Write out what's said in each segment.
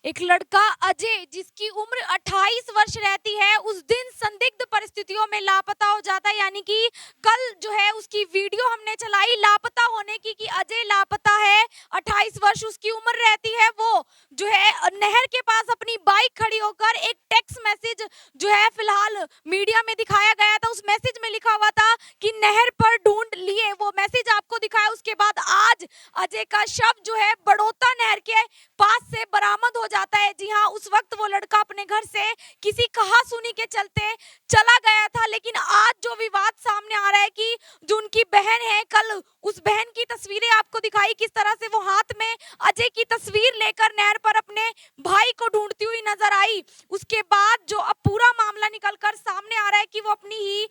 एक लड़का अजय जिसकी उम्र 28 वर्ष रहती है उस दिन संदिग्ध परिस्थितियों में लापता हो जाता है। यानी कि कल जो है उसकी वीडियो हमने चलाई लापता होने की कि अजय लापता है, 28 वर्ष उसकी उम्र रहती है। वो जो है नहर के पास अपनी बाइक खड़ी होकर एक टेक्स्ट मैसेज जो है फिलहाल मीडिया में दिखाया गया था। उस मैसेज में लिखा हुआ था कि नहर पर ढूंढ लिए, वो मैसेज आपको दिखाया। उसके बाद आज अजय का शव जो है बड़ौता नहर के पास से बरामद हो जाता है। जी हाँ, उस वक्त वो लड़का अपने घर से किसी कहासुनी के चलते चला गया था। लेकिन आज जो विवाद सामने आ रहा है कि जो उनकी बहन है, कल उस बहन की तस्वीरें आपको दिखाई, किस तरह से वो हाथ में अजय की तस्वीर लेकर नहर पर अपने भाई को ढूंढती हुई नजर आई। उसके बाद जो अब पूरा मामला निकलकर सामने आ रहा है कि वो अपनी ही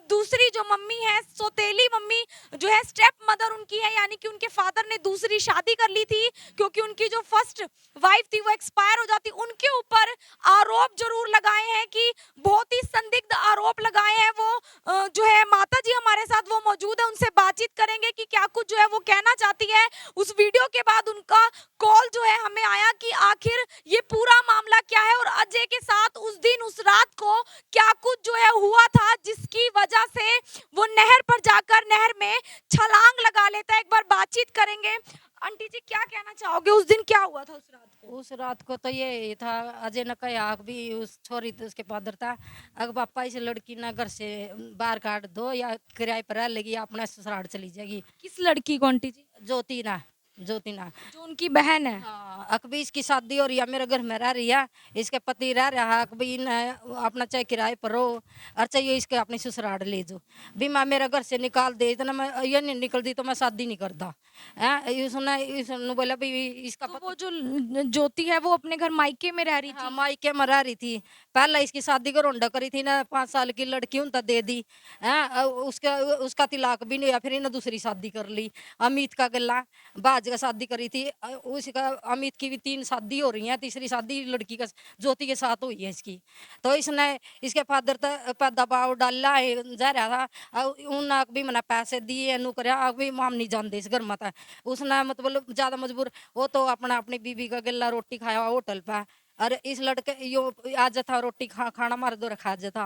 दूसरी जो मम्मी है, सौतेली मम्मी जो है, स्टेप मदर उनकी है, यानी कि उनके फादर ने दूसरी शादी कर ली थी क्योंकि उनकी जो फर्स्ट वाइफ थी वो एक्सपायर हो जाती। उनके ऊपर आरोप जरूर लगाए हैं कि बहुत ही संदिग्ध आरोप लगाए हैं। वो जो है माता जी हमारे साथ वो मौजूद है, उनसे बातचीत करेंगे कि क्या कुछ जो है वो कहना चाहती है। उस वीडियो के बाद उनका कॉल जो है हमें आया कि आखिर ये पूरा मामला क्या है और अजय के साथ उस दिन उस रात को क्या कुछ जो है हुआ था जिसकी वजह से वो नहर पर जाकर नहर में छलांग लगा लेता है। एक बार बातचीत करेंगे। आंटी जी, क्या कहना चाहोगे, उस दिन क्या हुआ था उस रात को? उस रात को तो ये था, अजय ने कहा आग भी उस छोरी थी उसके पादर था। अगर पापा इस लड़की ना घर से बाहर काट दो या किराए पर रह लेगी या अपना ससुराल चली जाएगी। किस लड़की को आंटी जी? ज्योति ना, ज्योति ना। जो उनकी बहन है। हाँ, अकबी इसकी शादी हो रही है, मेरे घर में रह रही है, इसके पति रह रहा है। अकबी इन अपना चाहे किराए पर रहो और चाहिए इसके अपनी ससुराल ले जाओ। भी मैं मेरे घर से निकाल दे, इतना मैं ये नहीं निकलती तो मैं शादी नहीं करता है। उसने बोला भी इसका तो पति। वो जो ज्योति है वो अपने घर मायके में रह रही हाँ, थी। मायके में रह रही थी। पहले इसकी शादी को रोंडा करी थी ना, 5 साल की लड़की उन दे दी है। उसका उसका तिलाक भी नहीं हुआ, फिर इन्हें दूसरी शादी कर ली। अमित का गला बाज का शादी करी थी। उसका अमित की भी 3 शादी हो रही है, तीसरी शादी लड़की का ज्योति के साथ हुई है इसकी। तो इसने इसके फादर पर दबाव डाला है, जा रहा था। उन भी मैंने पैसे दिए नु कर भी माम नहीं जानते इस घर में था। उसने मतलब ज्यादा मजबूर, वो तो अपना अपनी बीबी का गला रोटी खाया होटल पे। अरे इस लड़के यो आज था रोटी खाना मार दो रखा था।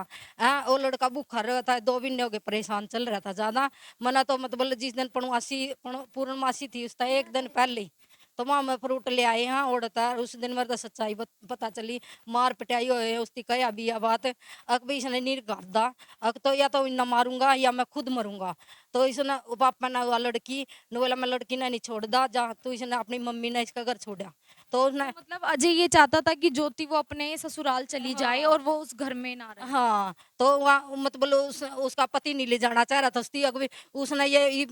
वो लड़का भूखा रहा था, 2 महीने हो गए परेशान चल रहा था ज्यादा। मना तो मतलब जिस दिन पूर्णमासी थी उसका एक दिन पहले ही तो वहां मैं फ्रूट ले आए हैं उड़ता। उस दिन मेरे तो सच्चाई पता चली, मार पिटाई हुए उसकी कहा भी यह बात। अक भी इसने नहीं करदा, अक तो या तो इन्ना मारूंगा या मैं खुद मरूंगा। तो इसने पापा ने हुआ लड़की ने बोला मैं लड़की ने नहीं छोड़दा जा, तो इसने अपनी मम्मी ने इसका घर छोड़ा। तो तो उसने मतलब अजय ये चाहता था कि ज्योति वो अपने ससुराल चली जाए हाँ और वो उस घर में ना रहे। हाँ, तो वहाँ मतलब उसका पति नहीं ले जाना चाह रहा था उसकी अगवी। उसने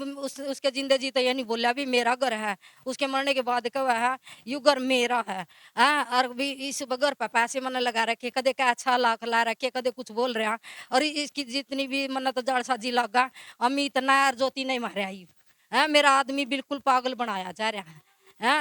उसके जिंदे जीते ये नहीं बोला भी मेरा घर है। उसके मरने के बाद कहा है यू घर मेरा है। और भी इस घर पर पैसे मैंने लगा रखे, कदे क्या 6 लाख ला रखे, कदे कुछ बोल रहे हैं। और इसकी जितनी भी मन्नत तो जाड़साजी लगा अमित ना और ज्योति नहीं मारे आई है। मेरा आदमी बिल्कुल पागल बनाया जा रहा है।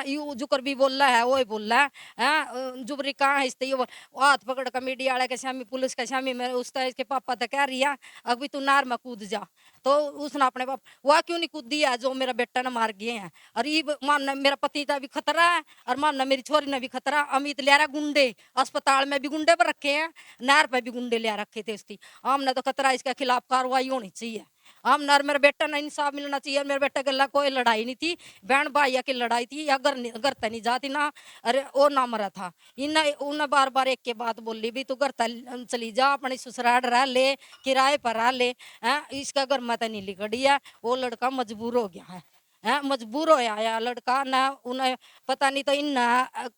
यू जुकर भी बोल रहा है वो ही बोल रहा है। जुबरी कहाँ है इसते वो हाथ पकड़ कर मीडिया वाले के सामने पुलिस के सामने में उसका इसके पापा तो कह रही है अभी तू नार में कूद जा। तो उसने अपने पाप वह क्यों नहीं कूद दिया जो मेरा बेटा ने मार गए हैं। और ये मानना मेरा पति का भी खतरा है और मानना मेरी छोरी ने भी खतरा। अमित ले रहा गुंडे, अस्पताल में भी गुंडे पर रखे हैं, नहर पर भी गुंडे ले रखे थे उसकी। हमने तो खतरा, इसके खिलाफ कार्रवाई होनी चाहिए। हम नर मेरे बेटा ने इंसाफ मिलना चाहिए। मेरे बेटे गला कोई लड़ाई नहीं थी, बहन भाइया की लड़ाई थी या घर तक नहीं जाती ना। अरे वो ना मरा था इन उन बार बार एक के बात बोली भी तू घर चली जा, अपनी ससुराल रह ले, किराए पर रह ले। इसका घर मत नहीं लिखड़ी है। वो लड़का मजबूर हो गया है, मजबूर होया या लड़का ना। उन्हें पता नहीं तो इन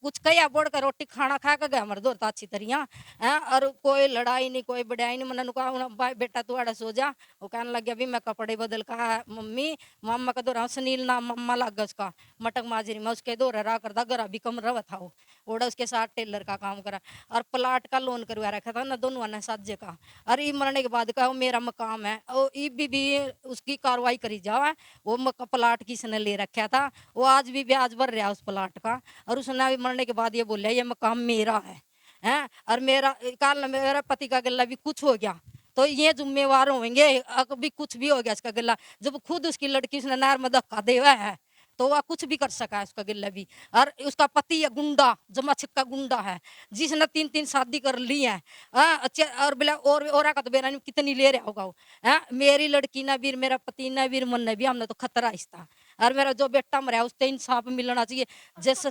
कुछ कया बोड़ कर रोटी खाना खा के गया मर दो अच्छी तरिया है। और कोई लड़ाई नहीं कोई बढ़ाई नहीं। मैंने कहा बेटा तू आड़ा सो जा। वो कहने लग गया भी मैं कपड़े बदल कहा मम्मी मामा का दौरा सुनील नाम मम्मा लग गया उसका मटक माजरी में उसके दौरा रहा करता घर भी कम रहा था। वो ओड़ा उसके साथ टेलर का काम करा और प्लाट का लोन करवा रखा था ना दोनों ने साजे का। और ये मरने के बाद का वो मेरा मकाम है और ये भी उसकी कार्रवाई करी जावा। वो प्लाट किसने ले रखा था, वो आज भी ब्याज भर रहा उस प्लाट का। और उसने अभी मरने के बाद ये बोलिया ये मकाम मेरा है। और मेरा कल मेरा पति का गला भी कुछ हो गया तो ये जिम्मेवार होंगे। अगर भी कुछ भी हो गया इसका गला, जब खुद उसकी लड़की उसने नहर में धक्का देवा है तो वह कुछ भी कर सका है उसका गिल्ला भी। और उसका पति है गुंडा, जमा छिक्का गुंडा है, जिसने 3-3 शादी कर ली है। और बोला और का तो बेरा नहीं कितनी ले रहा होगा वो। मेरी लड़की ना भी, मेरा पति ना भी, मन ने भी, हमने तो खतरा इसता। और मेरा जो बेटा मरा उससे इंसाफ मिलना चाहिए। जैसे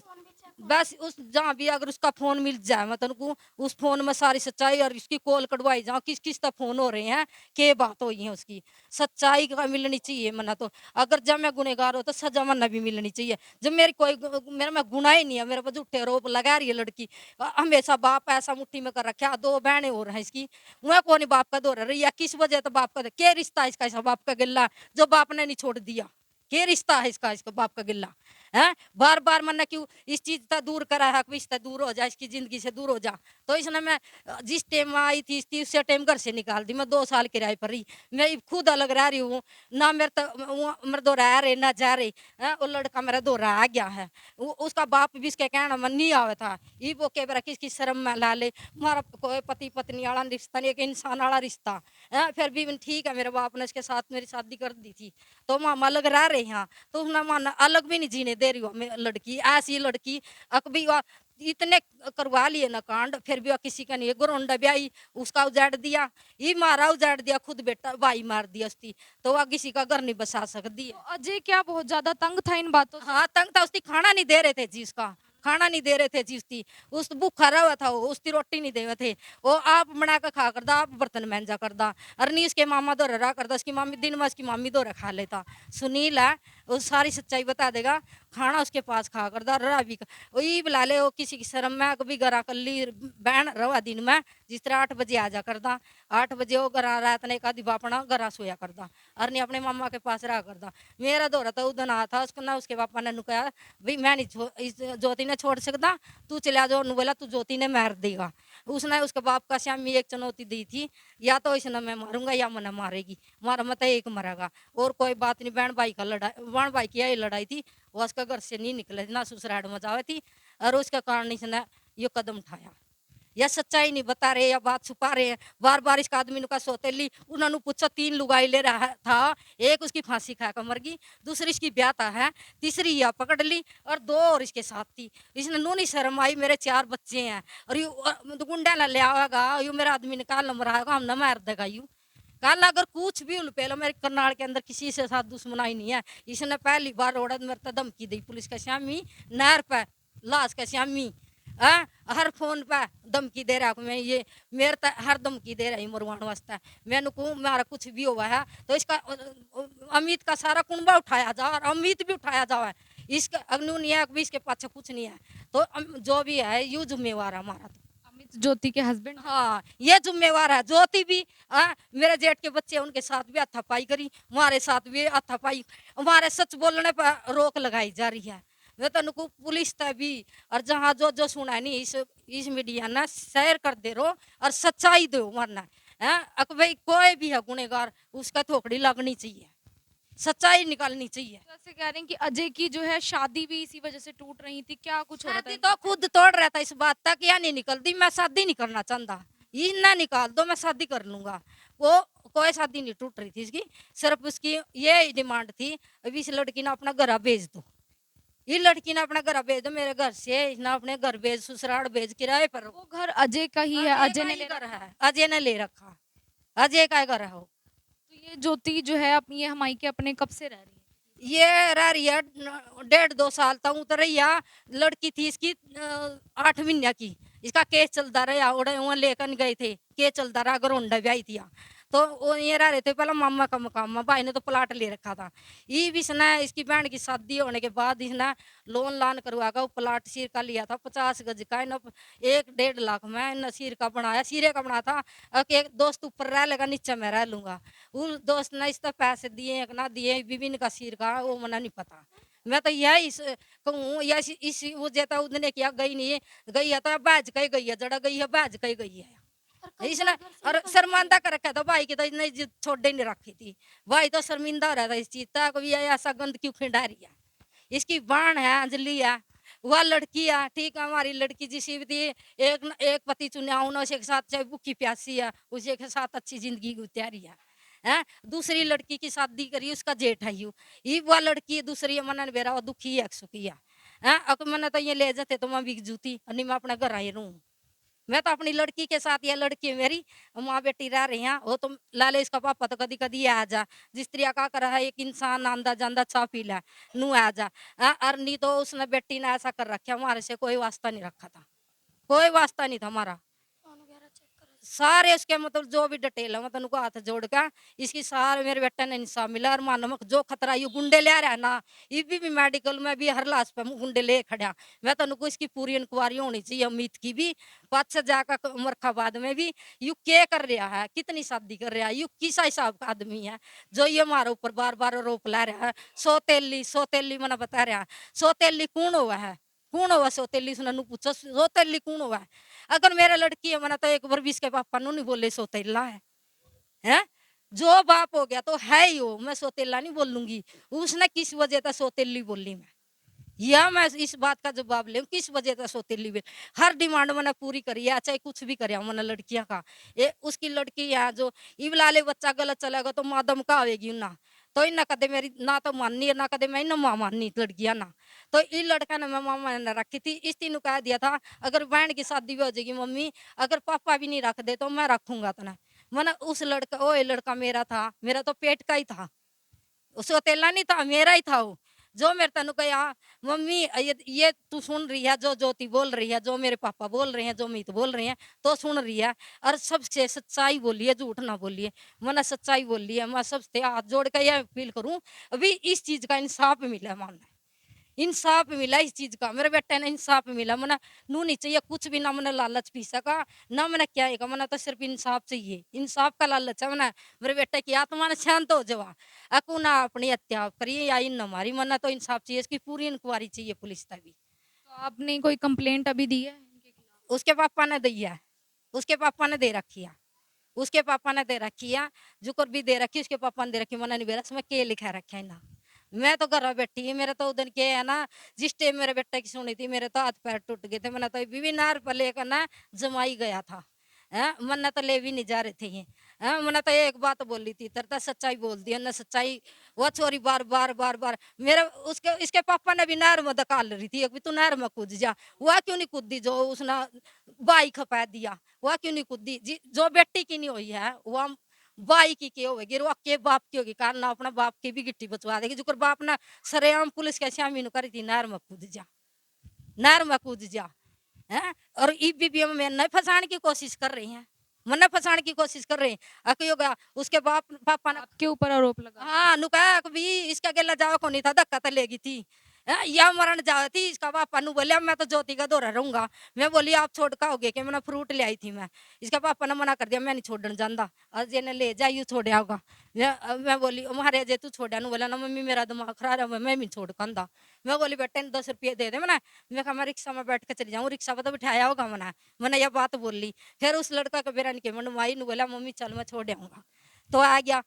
बस उस जहाँ भी अगर उसका फोन मिल जाए, मैं तुमको उस फोन में सारी सच्चाई और इसकी कॉल कटवाई जाओ, किस किस का फोन हो रहे हैं, क्या बात हुई है, उसकी सच्चाई का मिलनी चाहिए। मना तो अगर जब मैं गुनेगार हो तो सजा मना भी मिलनी चाहिए। जब मेरी कोई मेरा मैं गुनाह ही नहीं है, मेरे पर झूठे आरोप लगा रही है लड़की। हमेशा बाप ऐसा मुट्ठी में कर रखा, 2 बहनें हो रही हैं इसकी, वह कौन बाप का दो रही है, किस वजह तो बाप का क्या रिश्ता है इसका, ऐसा बाप का गिल्ला जो बाप ने नहीं छोड़ दिया, क्या रिश्ता है इसका बाप का गिल्ला है। बार बार मन क्यों इस चीज से दूर करा है, इससे दूर हो जा, इसकी जिंदगी से दूर हो जा। तो इसने मैं जिस टाइम में आई थी उस टाइम घर से निकाल दी। मैं 2 साल किराए पर रही, मैं खुद अलग रह रही हूँ ना, मेरे दो रह रहे ना जा रहे है। वो लड़का मेरा दो रह गया है, उसका बाप भी इसके कहना मन नहीं आवे था। ये वो कह रहा किसकी शर्म में ला ले, हमारा कोई पति पत्नी वाला रिश्ता नहीं, एक इंसान वाला रिश्ता है। फिर भी ठीक है, मेरे बाप ने इसके साथ मेरी शादी कर दी थी, तो मामा अलग रह रहे हैं। तो उसने माना अलग भी नहीं जीने दे रही हो मैं लड़की, ऐसी लड़की अकबी इतने करवा लिए ना कांड, फिर भी किसी का नहीं। गोरोंडा ब्याई उसका उजाड़ दिया, ये मारा उजाड़ दिया, खुद बेटा भाई मार दिया उसकी, तो वह किसी का घर नहीं बसा सकती है। तो अजय क्या बहुत ज्यादा तंग था इन बातों से? हाँ तंग था, उसकी खाना नहीं दे रहे थे जी, उसका खाना नहीं दे रहे थे जी, उसकी उस भूखा रहा हुआ था वो, उसकी रोटी नहीं दे रहे थे वो। आप बना कर खा करदा, आप बर्तन महंजा करदा, और नहीं उसके मामा दो रहा करदा, उसकी मामी दिन में उसकी मामी दो खा लेता। सुनील है वो सारी सच्चाई बता देगा, खाना उसके पास खा करदा, रहा भी वही बुला ले वो किसी की शर्म में कभी गरा कर ली बहन रवा दिन में, जिस तरह 8 बजे आ जा करदा, 8 बजे वो गरा रात ने का दिबा अपना गरा सोया करदा, और नहीं अपने मामा के पास रहा करदा। मेरा दौरा था उधर आ था, उसको ना उसके पापा ने कहा भाई मैं नहीं इस ज्योति ने छोड़ सकता, तू चला जाओ, बोला तू ज्योति ने मार देगा। उसने उसके बाप का श्यामी एक चुनौती दी थी, या तो इसने मैं मारूंगा या मना मारेगी, मारा मत एक मरेगा, और कोई बात नहीं। बहन भाई का लड़ाई, बहन भाई की यही लड़ाई थी, वो उसका घर से नहीं निकले ना, ससुराल में जावे थी, और उसके कारण इसने ये कदम उठाया। या सच्चाई नहीं बता रहे या बात छुपा रहे हैं। बार बार इसका आदमी का सौतेली उन्होंने पूछा, 3 लुगाई ले रहा था, एक उसकी फांसी खा कर मर गई, दूसरी इसकी ब्याता है, तीसरी यह पकड़ ली, और 2 और इसके साथ थी। इसने नूनी शर्म आई, मेरे 4 बच्चे हैं, और यू गुंडा ना ले आएगा, यू मेरा आदमी निकाल नंबर आएगा, हम न मार देगा यू। कल अगर कुछ भी पहले मेरे करनाल के अंदर किसी से साथ दुश्मनाई नहीं है। इसने पहली बार रोड़ा मेरे तो धमकी दी, पुलिस का श्यामी नहर पे लाश का श्यामी हर फोन पे धमकी दे रहा मैं, ये मेरे तो हर धमकी दे रही मरवाण वास्ते। मैंने कहूँ मेरा कुछ भी हुआ है तो इसका अमित का सारा कुंबा उठाया जाओ, और अमित भी उठाया जाओ, इसका अग्नि नहीं है, इसके पाछे कुछ नहीं है, तो जो भी है यू जिम्मेवार है हमारा। तो अमित ज्योति के हस्बैंड? हाँ ये जिम्मेवार है। ज्योति भी मेरे जेठ के बच्चे उनके साथ भी हाथापाई करी, हमारे साथ भी हाथापाई, हमारे सच बोलने पर रोक लगाई जा रही है। मैं तो उनको पुलिस तक भी, और जहाँ जो जो सुना नहीं इस मीडिया ने शेयर कर दे रहो, और सच्चाई दो मरना है। भाई कोई भी है गुनेगार, उसका थोकड़ी लगनी चाहिए, सच्चाई निकालनी चाहिए। जैसे कह रहे हैं कि अजय की जो है शादी भी इसी वजह से टूट रही थी, क्या कुछ हो रहा शादी था? तो खुद तोड़ रहा था इस बात तक, या नहीं निकलती, मैं शादी नहीं करना चाहता, ये ना निकाल दो मैं शादी कर लूंगा। वो कोई शादी नहीं टूट रही थी इसकी, सिर्फ उसकी ये डिमांड थी अभी इस लड़की ने अपना घर भेज दो, ये लड़की ने अपना घर भेज दो मेरे घर से, इसने अपने घर भेज, ससुराल भेज, किराए पर। वो घर अजय का ही है, अजय ने ले घर रखा? है, अजय ने ले रखा, अजय का घर है वो। तो ये ज्योति जो है अपनी ये हमाई के अपने कब से रह रही है? ये रह रही है 1.5-2 साल तक उतर रही है। लड़की थी इसकी 8 महीने की, इसका केस चलता रहा, वहाँ लेकर गए थे, केस चलता रहा, गरोंडा भी आई थी यहाँ। तो वो ये रह रहे थे पहले मामा का मकाम में, भाई ने तो प्लाट ले रखा था। ये भी इसने इसकी बहन की शादी होने के बाद इसने लोन लान करवा कर प्लाट सिर का लिया था, 50 गज का, 1-1.5 लाख में इन सिर का बनाया, सिरे का बना था। एक दोस्त ऊपर रह लेगा, नीचे मैं रह लूंगा। उन दोस्त ने इस तरह पैसे दिए एक ना दिए, विभिन्न का सिर का वो मना नहीं पता। मैं तो यही कहूँ या इस वो जेता उदने किया गई नहीं है, गई है तो बाज कही गई है, जड़ा गई है बाज कही गई है इसने। और शर्मिंदा कर रखा था भाई की, तो इसने इज्जत छोड़े नहीं रखी थी, भाई तो शर्मिंदा हो रहा था इस चीज तक, भी ऐसा गंद क्यों खिंडा रही है। इसकी बहन है अंजलि है, वह लड़की है, ठीक है हमारी लड़की जिसी भी थी, एक पति चुना उन्होंने, उसी के साथ चाहे भूखी प्यासी है, उसी के साथ अच्छी जिंदगी गुजारी है। है। दूसरी लड़की की शादी करी, उसका जेठ है यू, ये वह लड़की दूसरी मन बेरा वो दुखी है सुखी है। अब मैंने तो ये ले जाते तो मैं बिक जूती और नहीं मैं अपने घर आई रहूं। मैं तो अपनी लड़की के साथ, ये लड़की है मेरी, माँ बेटी रह रही हैं। वो तो लाले इसका पापा तो कदी कदी आ जा, जिस तरह का कर रहा है एक इंसान आंदा जांदा चाह पी ला नू आ जा। और नहीं तो उसने बेटी ने ऐसा कर रखा, हमारे से कोई वास्ता नहीं रखा था, कोई वास्ता नहीं था हमारा। सारे उसके मतलब जो भी डिटेल है मतलब उनको हाथ जोड़ का इसकी सारे मेरे बेटे ने इंसाफ मिला। और मानो जो खतरा ये गुंडे ले रहा है ना, ये भी मेडिकल में भी हर लाश पे गुंडे ले खड़ा। मैं तो इसकी पूरी इंक्वायरी होनी चाहिए, अमित की भी, पाँच जाकर मुर्खाबाद में भी। यू क्या कर रहा है, कितनी शादी कर रहा है, यू किस हिसाब का आदमी है जो ये हमारे ऊपर बार बार आरोप ला रहा है। सौतेली सौतेली मैंने बता रहा है, सौतेली कौन हुआ है, कौन हुआ सौतेली, उसने पूछो सौतेली कौन हुआ है। अगर मेरा लड़की है मना तो एक बार भी इसके पापा नु नहीं बोले सौतेला है। जो बाप हो गया तो है ही हो, मैं सौतेला नहीं बोलूंगी। उसने किस वजह से सौतेली बोली मैं, या मैं इस बात का जवाब ले किस वजह से सौतेली बोली। हर डिमांड मैंने पूरी करी है, चाहे कुछ भी करे मैंने लड़कियां का। ये उसकी लड़की है जो इवलाले बच्चा गलत चलेगा तो माँ दमका आवेगी ना, तो इन ना कदे मेरी ना तो माननी है ना कदे मैं ना माँ माननी लड़कियां ना। तो इन लड़का ने मैं मामा ने रखी थी, इस तीनों कह दिया था अगर बहन की शादी भी हो जाएगी मम्मी, अगर पापा भी नहीं रख दे तो मैं रखूंगा तना। मैंने उस लड़का, ओ ये लड़का मेरा था, मेरा तो पेट का ही था, उसको तेला नहीं था, मेरा ही था वो। जो मेरे तनु कहा मम्मी ये तू सुन रही है, जो ज्योति बोल रही है, जो मेरे पापा बोल रहे हैं, जो मीत बोल रही है तो सुन रही है, और सबसे सच्चाई बोलिए, झूठ ना बोलिए। मैंने सच्चाई बोली है, मैं सबसे हाथ जोड़ कर यह अपील करूं अभी इस चीज का इंसाफ मिला, मामला इंसाफ मिला इस चीज का, मेरे बेटे ने इंसाफ मिला। मना नू नहीं चाहिए कुछ भी, ना मैंने लालच पी सका ना मैंने क्या है, मना तो सिर्फ इंसाफ चाहिए, इंसाफ का लालच है मना। मेरे बेटे की आत्मा ने शांत हो जावा, अकू ना अपनी हत्या करिए या इन न मारी, मना तो इंसाफ चाहिए, इसकी पूरी इंक्वायरी चाहिए पुलिस तक भी। तो आपने कोई कंप्लेंट अभी दी है इनके खिलाफ? उसके पापा ने दी है, उसके पापा ने दे रखी है, उसके पापा ने दे रखी है, जुकर भी दे रखी, उसके पापा ने दे रखी। मना नहीं बेरा इसमें के लिखा रखा है ना, मैं तो घर बैठी मेरे तो उधर के है ना, जिस टाइम मेरे बेटे की सुनी थी मेरे तो हाथ पैर टूट गए थे। मैंने तो बीवी नार पर लेकर ना जमाई गया था, है मन्ना तो ले भी नहीं जा रहे थे ये। मैंने तो एक बात बोली थी, तरता सच्चाई बोल दी ना, सच्चाई वो छोरी बार बार बार बार मेरे उसके इसके पापा ने भी नहर में धकाल रही थी, अभी तू नहर में कूद जा, वह क्यों नहीं कूदी जो उसने बाई खपा दिया, वह क्यों नहीं कूदी जो बेटी की नहीं हुई है वह बाई की होगी, वो के बाप की होगी, कारण ना अपना बाप की भी गिट्टी बचवा देगी। जो बाप ना सरेआम पुलिस के श्यामी करी थी नहर में कूद जा, नहर में कूद जा है। और ईबीपीएम में न फंसाने की कोशिश कर रही हैं, मन फंसाने की कोशिश कर रहे हैं। अकयोगा उसके बाप पापा ने आपके ऊपर आरोप लगा? हाँ नुका भी इसका गेला जाओ को नहीं था, धक्का तो लेगी थी। या मरण जाओ थी, इसका पापा नु बोलिया मैं तो ज्योति का दौरा रहूंगा। मैं बोली आप छोड़ का हो गए कि मैंने फ्रूट ले आई थी मैं, इसका पापा ने मना कर दिया, मैं नहीं छोड़ने जाता, आज ये ले जा यू छोड़ आओगा। मैं बोली महारे जे तू छोड़ा नु, बोला ना मम्मी मेरा दिमाग खराब है, मैं भी छोड़ कंदा। मैं बोली बेटे 10 रुपये दे दे मैंने, मैं कहा मैं रिक्शा में बैठ के चली जाऊँ, रिक्शा पर तो बिठाया होगा मैंने यह बात बोल ली। फिर उस लड़का के बेरा के मन माई नु बोला मम्मी चल मैं छोड़ आऊंगा, तो आ गया।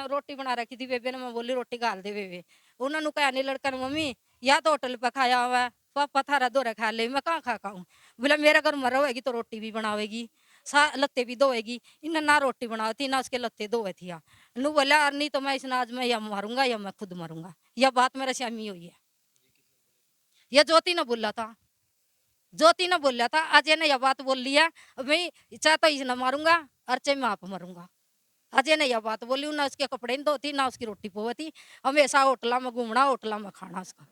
रोटी बना रखी थी बेबे ने, मैं बोली रोटी गाल दे बेबे, उन्होंने कहा नहीं लड़का ने मम्मी या तो होटल पर खाया हुआ है, पापा थारा दो खा ले, मैं कहाँ खा खाऊं। बोला मेरा घर मर रहेगी तो रोटी भी बनावेगी, लत्ते भी धोएगी, इन्हें ना रोटी बनाई थी ना उसके लत्ते धोए थी। नु बोला और नहीं तो मैं इस नाज में या मारूंगा या मैं खुद मरूंगा। यह बात मेरा श्यामी हुई है, यह ज्योति ने बोला था, ज्योति ने बोला था, अजय ने यह बात बोल लिया मैं चाहे तो इस मारूंगा और चाहे मैं आप मरूंगा। अजय ने यह बात बोली, ना उसके कपड़े नहीं धोती ना उसकी रोटी पोती, हमेशा होटला में घूमना होटला में खाना उसका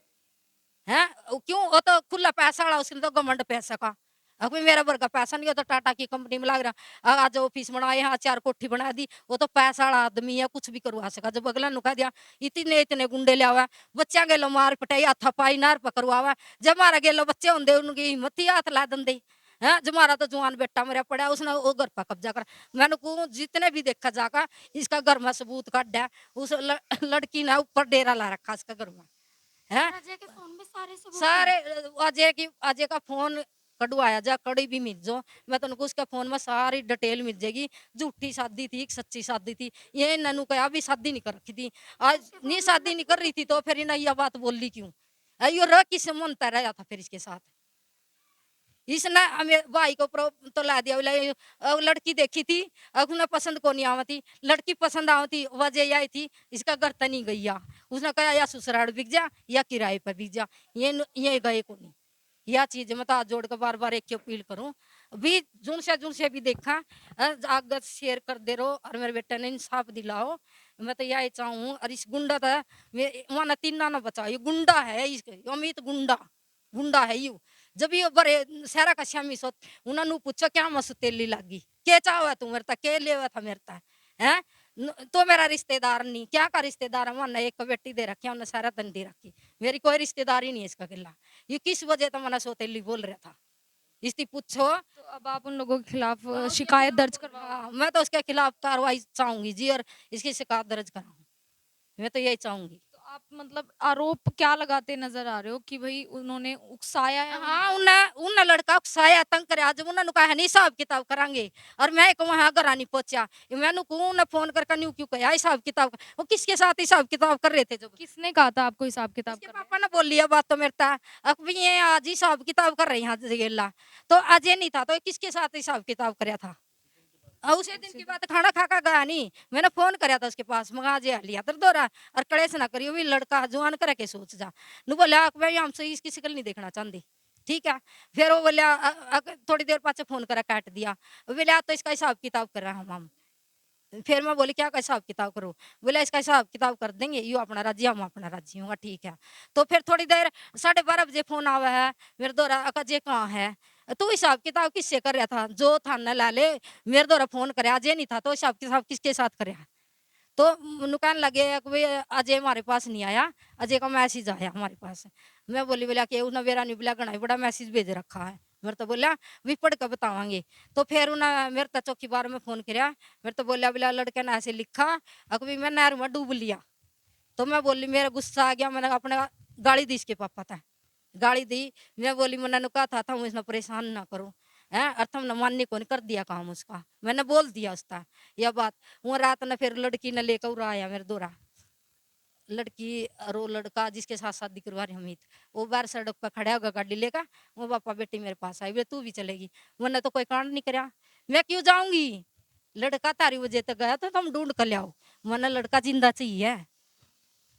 है। क्यों वो तो खुला पैसा वाला, उसने तो घमंड पैसा का। अभी मेरा वर्ग पैसा नहीं हो तो टाटा की कंपनी में लग रहा, आज ऑफिस बनाए यहाँ 4 कोठी बना दी, वो तो पैसा वाला आदमी है, कुछ भी करवा सका। जब अगला नुका दिया इतने इतने गुंडे लिया हुआ, बच्चा गेलो मार पिटाई हाथा पाई नार पकड़वा, जब मारा गेलो बच्चे होंगे उनकी हिम्मत ही हाथ ला देंगे है। जमारा तो जवान बेटा मेरा पड़ा, उसने वो घर पर कब्जा कर। मैंने को जितने भी देखा जाकर इसका घर में सबूत काटा, उस लड़की ने ऊपर डेरा ला रखा इसका घर में है। अजय के फोन में सारे सबूत सारे हैं। अजय का फोन कढ़वाया जा, कड़ी भी मिल जो, मैं तुमको उसका फोन में सारी डिटेल मिल जाएगी। झूठी शादी थी सच्ची शादी थी, ये ननू कहा भी शादी नहीं कर रखी थी, आज नहीं शादी नहीं कर रही थी तो फिर इन्हें यह बात बोल ली क्यों। यो रह किस मनता रहा था फिर इसके साथ, इसने हमें भाई को तो ला दिया बोला लड़की देखी थी अब उन्हें पसंद को नहीं आवती लड़की पसंद आवती वजह यही थी इसका घर तो नहीं गई उसने कहा या ससुराल बिक जा या किराए पर बिक जा ये गए को नहीं यह चीज मैं तो हाथ जोड़ कर बार बार एक अपील करूं भी जुन से भी देखा आगत शेयर कर दे रहो और मेरे बेटे ने इंसाफ दिलाओ मैं तो यही चाहूँ और इस गुंडा था वहां तीन ना बचाओ ये गुंडा है अमित गुंडा गुंडा है यू जब ये बड़े सारा का श्यामी सोत उन्होंने पूछो क्या मसुतेली लगी के चाहो तू मेरे तक के ले था मेरे तक है तो मेरा रिश्तेदार नहीं क्या का रिश्तेदार है मैंने एक बेटी दे रखी उन्हें सारा धन दे रखी मेरी कोई रिश्तेदारी नहीं है इसका किला ये किस वजह तो मैंने सोतेली बोल रहा था इसकी पूछो तो अब आप उन लोगों के खिलाफ शिकायत दर्ज करवा मैं तो उसके खिलाफ कार्रवाई चाहूंगी जी और इसकी शिकायत दर्ज कराऊं मैं तो यही चाहूंगी तो आप मतलब आरोप क्या लगाते नजर आ रहे हो कि भाई उन्होंने उकसाया है हाँ उन्हें लड़का उकसाया तंग करे आज उन्होंने कहा नहीं हिसाब किताब करांगे और मैं को वहां घर आनी पहुंचा मैंने को फोन करके न्यू क्यों कहा हिसाब किताब वो किसके साथ हिसाब किताब कर रहे थे जब किसने कहा था आपको हिसाब किताब उसके करने? पापा ने बोल लिया बात तो मेरे था अब भी ये आज हिसाब किताब कर रहे हैं जगेला तो आज ये नहीं था तो किसके साथ हिसाब किताब कराया था उसे दिन की बात खाना खा गया नहीं मैंने फोन कराया था उसके पास मगा जे लिया तर दौरा और कड़ेस ना करियो भी लड़का जवान करे के सोच जा नु बोला भाई हमसे इसकी शिकल नहीं देखना चाहती ठीक है फिर वो बोला थोड़ी देर पाछे फोन करा काट दिया बोला तो इसका हिसाब किताब कर रहा हम फिर मैं बोली क्या का हिसाब किताब करो बोला इसका हिसाब किताब कर देंगे यू अपना राज्य हम अपना राज्य होगा ठीक है तो फिर थोड़ी देर 12:30 बजे फोन आवा है मेरे दौरा अका जे कहाँ है तू हिसाब किताब किससे कर रहा था जो थाना ला ले मेरे द्वारा फोन करे अजय नहीं था तो हिसाब किताब किसके साथ करे तो नुकान लगे भाई अजय हमारे पास नहीं आया अजय का मैसेज आया हमारे पास मैं बोली बोला कि उसने मेरा नहीं बोला गणा बड़ा मैसेज भेज रखा है मेरे तो बोला भी पढ़ कर बतावांगे तो फिर उन्हें मेरे तो चौकी बार में फोन किया मेरे तो बोला बोला लड़के ने ऐसे लिखा अभी मैं नहर में डूब लिया तो मैं बोली मेरा गुस्सा आ गया मैंने अपने गाड़ी दी इसके पापा था गाड़ी दी मैं बोली मैंने कहा था मैं इसमें परेशान ना करूं है और तुमने मानने को नहीं कर दिया काम उसका मैंने बोल दिया उसका यह बात वो रात ने फिर लड़की ने लेकर आया मेरे दोरा लड़की और वो लड़का जिसके साथ शादी करवा रही अमित वो बाहर सड़क पर खड़ा होगा गाड़ी लेकर वो पापा बेटी मेरे पास आई बोले तू भी चलेगी मैंने तो कोई कांड नहीं कराया मैं क्यों जाऊंगी लड़का तारी वजह तक गया तो तुम ढूंढ कर लाओ मैंने लड़का जिंदा चाहिए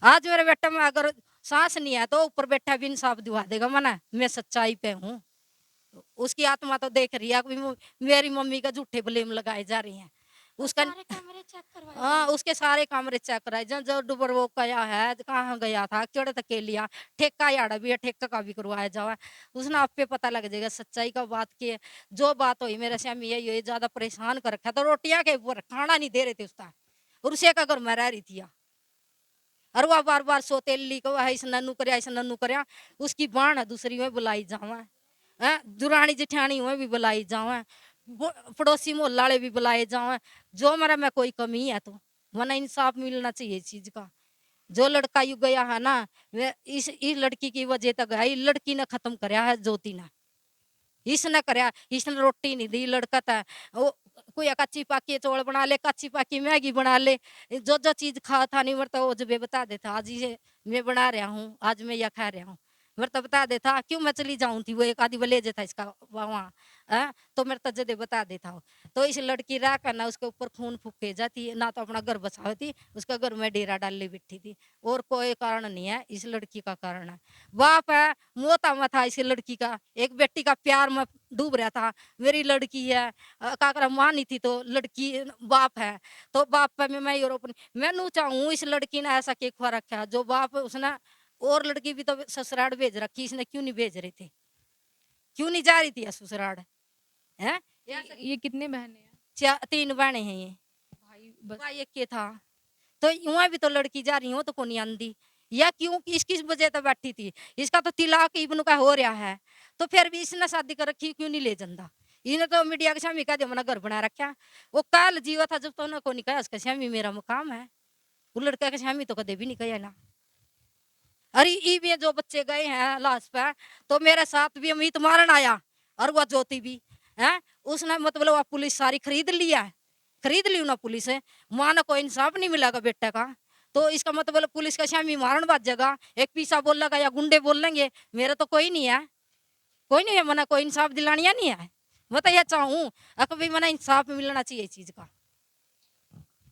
आज मेरे बेटा में अगर सांस नहीं है तो ऊपर बैठा भी इंसाफ दिवा देगा मना मैं सच्चाई पे हूँ उसकी आत्मा तो देख रही है कि मेरी मम्मी का झूठे ब्लेम लगाए जा रहे हैं उसका हाँ उसके सारे कमरे चेक कराए जो डुबर वो गया है कहाँ गया था केड़े तक के लिया ठेका याड़ा भी है ठेका का भी करवाया जावा उसने आप पे पता लग जाएगा सच्चाई का बात की है जो बात हुई मेरे से यही हुई ज्यादा परेशान कर रखा तो रोटियां के ऊपर खाना नहीं दे रहे थे उसका और उसे का घर में रह रही थी और वह बार बार सोतेली को ऐसा नन्नू करया उसकी बाण है दूसरी में बुलाई जावा है दुरानी जिठानी में भी बुलाई जावा पड़ोसी मोहल्ला वाले भी बुलाए जावा जो मेरा में कोई कमी है तो मना इंसाफ मिलना चाहिए इस चीज का जो लड़का यू गया है ना इस लड़की की वजह तक है लड़की ने खत्म कराया है ज्योति ने इसने कराया इसने रोटी नहीं दी लड़का था वो कोई कच्ची पाकी चौल बना ले कच्ची पाकी मैगी बना ले जो चीज खा था नहीं मरता वो जब बता देता आज ये मैं बना रहा हूँ आज मैं यह खा रहा हूँ मेरे तो बता देता क्यों मैं चली जाऊँ थी वो एक आदि ले जाता इसका वहाँ तो मेरे तो जदे बता देता हो तो इस लड़की रह कर ना उसके ऊपर खून फूके जाती ना तो अपना घर बचाती थी उसका घर में डेरा डाल बैठी थी और कोई कारण नहीं है इस लड़की का कारण है बाप है मोता में था इस लड़की का एक बेटी का प्यार में डूब रहा था मेरी लड़की है काकरा माँ नहीं थी तो लड़की बाप है तो बाप पे मैं यूरोप मैं नू चाहूँ इस लड़की ने ऐसा क्या खुआ रखा जो बाप उसने और लड़की भी तो ससुराल भेज रखी इसने क्यों नहीं भेज रही थी क्यों नहीं जा रही थी ससुराल है ये कितने बहने हैं 3 बहने हैं ये भाई बस भाई एक के था तो वहां भी तो लड़की जा रही हो तो कौन आंदी या क्यों इसकी वजह तो बैठी थी इसका तो तिलाक इब्न का हो रहा है तो फिर भी इसने शादी कर रखी क्यों नहीं ले जाता इन्हें तो मीडिया के सामने कहा मना घर बना रखा वो कल जीवा था जब तो उन्हें को नहीं कहा उसका स्वामी मेरा मुकाम है वो लड़का के स्वामी तो कदे भी नहीं कहा ना अरे ये जो बच्चे गए हैं लाश पे तो मेरे साथ भी अमित मारन आया और वह ज्योति भी है उसने मतलब वह पुलिस सारी खरीद लिया है खरीद ली ना पुलिस है माँ ने कोई इंसाफ नहीं मिलेगा बेटे का तो इसका मतलब पुलिस का शामी मारन बात जगह एक पीसा बोल लगा या गुंडे बोल लेंगे मेरा तो कोई नहीं है कोई नहीं है मना, कोई इंसाफ दिलानिया नहीं है। मैं तो ये चाहूँ कभी मना इंसाफ मिलना चाहिए इस चीज का।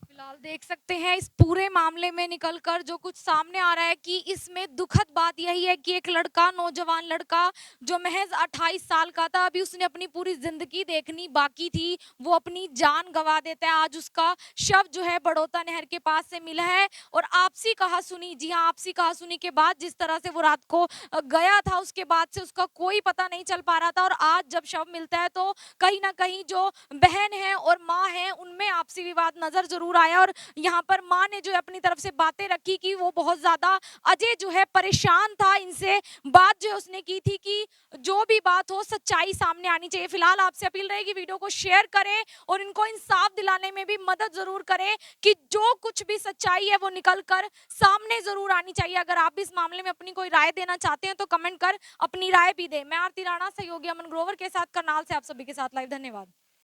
फिलहाल देख सकते हैं इस पूरे मामले में निकलकर जो कुछ सामने आ रहा है कि इसमें दुखद बात यही है कि एक लड़का, नौजवान लड़का जो महज 28 साल का था, अभी उसने अपनी पूरी जिंदगी देखनी बाकी थी, वो अपनी जान गंवा देता है। आज उसका शव जो है बड़ौदा नहर के पास से मिला है और आपसी कहासुनी, जी हाँ, आपसी कहासुनी के बाद जिस तरह से वो रात को गया था, उसके बाद से उसका कोई पता नहीं चल पा रहा था। और आज जब शव मिलता है तो कहीं ना कहीं जो बहन है और माँ है उनमें आपसी विवाद नजर जरूर आया। और यहाँ पर माँ ने जो है अपनी तरफ से बातें रखी कि वो बहुत ज्यादा अजय जो है परेशान था इनसे, बात जो है उसने की थी कि जो भी बात हो सच्चाई सामने आनी चाहिए। फिलहाल आपसे अपील रहेगी वीडियो को शेयर करें और इनको इंसाफ दिलाने में भी मदद जरूर करें कि जो कुछ भी सच्चाई है वो निकल कर सामने जरूर आनी चाहिए। अगर आप भी इस मामले में अपनी कोई राय देना चाहते हैं तो कमेंट कर अपनी राय भी दें। मैं आरती राणा, सहयोगी अमन ग्रोवर के साथ करनाल से आप सभी के साथ लाइव। धन्यवाद।